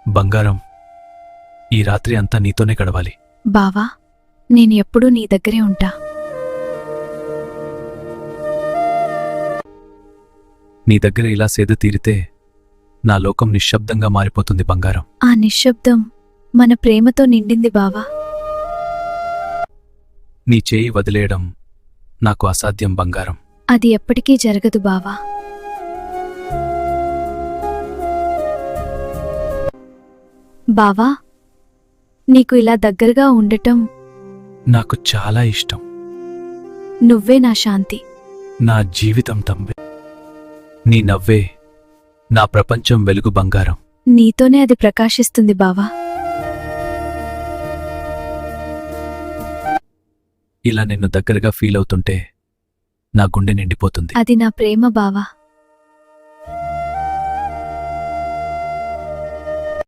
బంగారం, ఈ రాత్రి అంతా నీతోనే గడవాలి. బావా, నేను ఎప్పుడూ నీ దగ్గరే ఉంటా. నీ దగ్గర ఇలా సేద తీరితే నా లోకం నిశ్శబ్దంగా మారిపోతుంది బంగారం. ఆ నిశ్శబ్దం మన ప్రేమతో నిండింది బావా. నీ చేయి వదిలేయడం నాకు అసాధ్యం బంగారం. అది ఎప్పటికీ జరగదు బావా. బావా, నీకు ఇలా దగ్గరగా ఉండటం నాకు చాలా ఇష్టం. నువ్వే నా శాంతి. నా జీవితం తంబే. నీ నవ్వే నా ప్రపంచం వెలుగు బంగారం. నీతోనే అది ప్రకాశిస్తుంది బావా. ఇలా నిన్ను దగ్గరగా ఫీల్ అవుతుంటే నా గుండె నిండిపోతుంది. అది నా ప్రేమ బావా.